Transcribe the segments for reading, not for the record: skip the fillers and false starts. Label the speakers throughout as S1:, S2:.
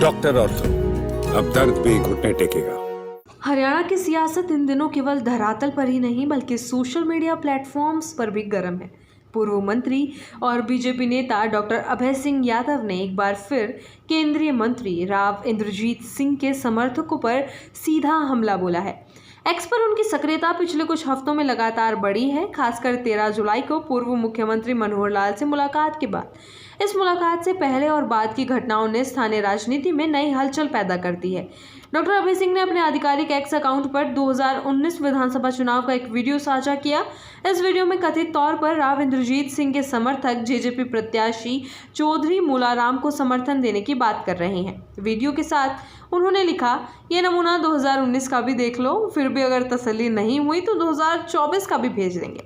S1: Doctor ortho, अब दर्द भी घुटने टेकेगा।
S2: हरियाणा की सियासत इन दिनों केवल धरातल पर ही नहीं बल्कि सोशल मीडिया प्लेटफॉर्म्स पर भी गर्म है। पूर्व मंत्री और बीजेपी नेता डॉक्टर अभय सिंह यादव ने एक बार फिर केंद्रीय मंत्री राव इंद्रजीत सिंह के समर्थकों पर सीधा हमला बोला है। एक्स पर उनकी सक्रियता पिछले कुछ हफ्तों में लगातार बढ़ी है, खासकर 13 जुलाई को पूर्व मुख्यमंत्री मनोहर लाल से मुलाकात के बाद। इस मुलाकात से पहले और बाद की घटनाओं ने स्थानीय राजनीति में नई हलचल पैदा कर दी है। डॉक्टर अभय सिंह ने अपने आधिकारिक एक्स अकाउंट पर 2019 विधानसभा चुनाव का एक वीडियो साझा किया। इस वीडियो में कथित तौर पर राव इंद्रजीत सिंह के समर्थक जेजेपी प्रत्याशी चौधरी मूलाराम को समर्थन देने की बात कर रहे हैं। वीडियो के साथ उन्होंने लिखा, ये नमूना 2019 का भी देख लो, फिर भी अगर तसल्ली नहीं हुई तो 2024 का भी भेज देंगे।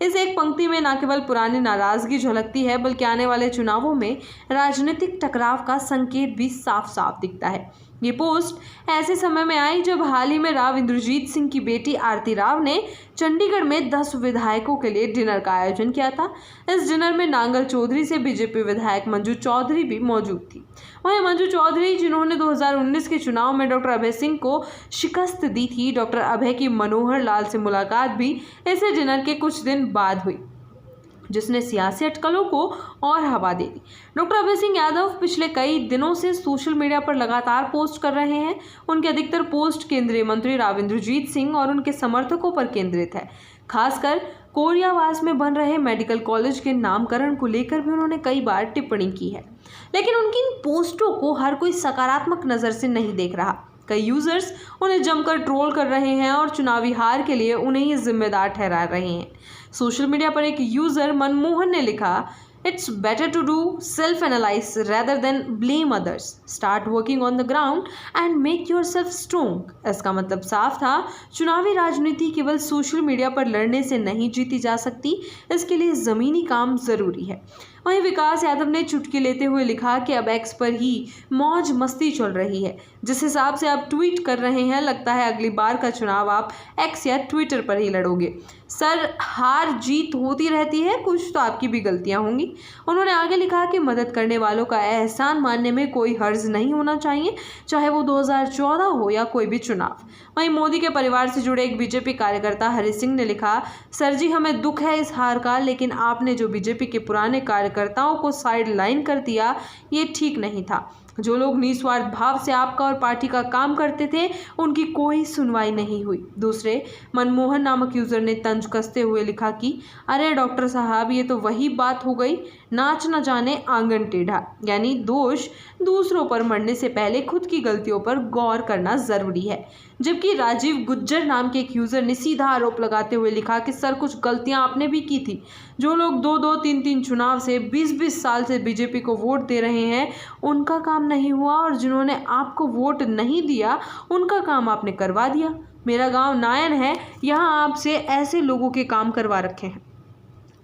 S2: इस एक पंक्ति में न केवल पुरानी नाराजगी झलकती है बल्कि आने वाले चुनावों में राजनीतिक टकराव का संकेत भी साफ साफ दिखता है। ये पोस्ट ऐसे समय में आई जब हाल ही में राव इंद्रजीत सिंह की बेटी आरती राव ने चंडीगढ़ में 10 विधायकों के लिए डिनर का आयोजन किया था। इस डिनर में नांगल चौधरी से बीजेपी विधायक मंजू चौधरी भी मौजूद थी। वहीं मंजू चौधरी, जिन्होंने 2019 के चुनाव में डॉक्टर अभय सिंह को शिकस्त दी थी, डॉक्टर अभय की मनोहर लाल से मुलाकात भी इसी डिनर के कुछ दिन बाद हुई, जिसने सियासी अटकलों को और हवा दे दी। डॉक्टर अभय सिंह यादव पिछले कई दिनों से सोशल मीडिया पर लगातार पोस्ट कर रहे हैं। उनके अधिकतर पोस्ट केंद्रीय मंत्री राव इंद्रजीत सिंह और उनके समर्थकों पर केंद्रित है। खासकर कोरियावास में बन रहे मेडिकल कॉलेज के नामकरण को लेकर भी उन्होंने कई बार टिप्पणी की है, लेकिन उनकी इन पोस्टों को हर कोई सकारात्मक नज़र से नहीं देख रहा। कई यूजर्स उन्हें जमकर ट्रोल कर रहे हैं और चुनावी हार के लिए उन्हें ही जिम्मेदार ठहरा रहे हैं। सोशल मीडिया पर एक यूजर मनमोहन ने लिखा, it's better to do self analyse rather than blame others, start working on the ground and make yourself strong. इसका मतलब साफ था, चुनावी राजनीति केवल सोशल मीडिया पर लड़ने से नहीं जीती जा सकती, इसके लिए ज़मीनी काम ज़रूरी है। वहीं विकास यादव ने चुटकी लेते हुए लिखा कि अब एक्स पर ही मौज मस्ती चल रही है। जिस हिसाब से आप ट्वीट कर रहे हैं, लगता है अगली बार का चुनाव आप एक्स या ट्विटर पर ही लड़ोगे। सर, हार जीत होती रहती है, कुछ तो आपकी भी गलतियां होंगी। उन्होंने आगे लिखा कि मदद करने वालों का एहसान मानने में कोई हर्ज नहीं होना चाहिए, चाहे वो 2014 हो या कोई भी चुनाव। वहीं मोदी के परिवार से जुड़े एक बीजेपी कार्यकर्ता हरि सिंह ने लिखा, सर जी, हमें दुख है इस हार का, लेकिन आपने जो बीजेपी के पुराने कार्यकर्ताओं को साइड लाइन कर दिया, ये ठीक नहीं था। जो लोग निस्वार्थ भाव से आपका और पार्टी का काम करते थे, उनकी कोई सुनवाई नहीं हुई। दूसरे मनमोहन नामक यूजर ने तंज कसते हुए लिखा कि अरे डॉक्टर साहब, ये तो वही बात हो गई, नाच न जाने आंगन टेढ़ा, यानी दोष दूसरों पर मरने से पहले खुद की गलतियों पर गौर करना जरूरी है। जबकि राजीव गुज्जर नाम के एक यूजर ने सीधा आरोप लगाते हुए लिखा कि सर, कुछ गलतियां आपने भी की थी। जो लोग 2-2, 3-3 चुनाव से 20-20 साल से बीजेपी को वोट दे रहे हैं, उनका काम नहीं हुआ, और जिन्होंने आपको वोट नहीं दिया उनका काम आपने करवा दिया। मेरा गांव नायन है, यहाँ आपसे ऐसे लोगों के काम करवा रखे हैं।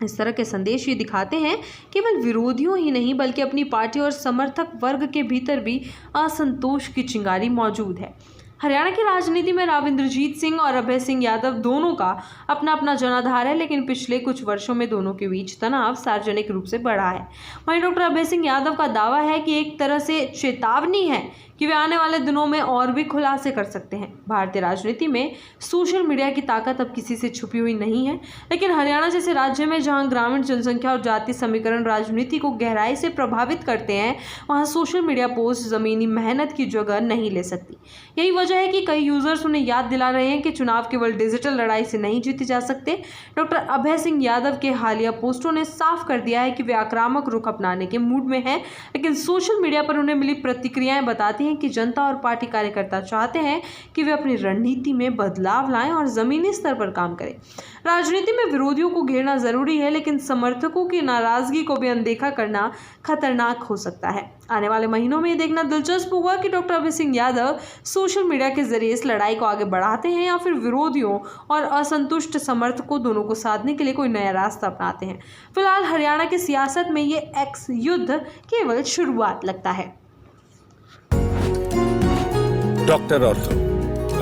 S2: इस तरह के संदेश ये दिखाते हैं केवल विरोधियों ही नहीं बल्कि अपनी पार्टी और समर्थक वर्ग के भीतर भी असंतोष की चिंगारी मौजूद है। हरियाणा की राजनीति में राव इंद्रजीत सिंह और अभय सिंह यादव दोनों का अपना अपना जनाधार है, लेकिन पिछले कुछ वर्षों में दोनों के बीच तनाव सार्वजनिक रूप से बढ़ा है। वहीं डॉक्टर अभय सिंह यादव का दावा है कि एक तरह से चेतावनी है कि वे आने वाले दिनों में और भी खुलासे कर सकते हैं। भारतीय राजनीति में सोशल मीडिया की ताकत अब किसी से छुपी हुई नहीं है, लेकिन हरियाणा जैसे राज्य में जहां ग्रामीण जनसंख्या और जाति समीकरण राजनीति को गहराई से प्रभावित करते हैं, वहां सोशल मीडिया पोस्ट जमीनी मेहनत की जगह नहीं ले सकती। यही वजह है कि कई यूजर्स उन्हें याद दिला रहे हैं कि चुनाव केवल डिजिटल लड़ाई से नहीं जीते जा सकते। डॉक्टर अभय सिंह यादव के हालिया पोस्टों ने साफ कर दिया है कि वे आक्रामक रुख अपनाने के मूड में हैं, लेकिन सोशल मीडिया पर उन्हें मिली प्रतिक्रियाएं बताती हैं कि जनता और पार्टी कार्यकर्ता चाहते हैं कि वे अपनी रणनीति में बदलाव लाएं और जमीनी स्तर पर काम करें। राजनीति में विरोधियों को घेरना जरूरी है, लेकिन समर्थकों की नाराजगी को भी अनदेखा करना खतरनाक हो सकता है। आने वाले महीनों में ये देखना दिलचस्प होगा कि doctor Abhay Singh Yadav social media के जरिए इस लड़ाई को आगे बढ़ाते हैं या फिर विरोधियों और असंतुष्ट समर्थकों दोनों को साधने के लिए कोई नया रास्ता अपनाते हैं। फिलहाल हरियाणा की सियासत में ये एक्स युद्ध केवल शुरुआत लगता है।
S1: डॉक्टर ऑर्थो,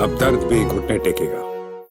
S1: अब दर्द भी घुटने टेकेगा।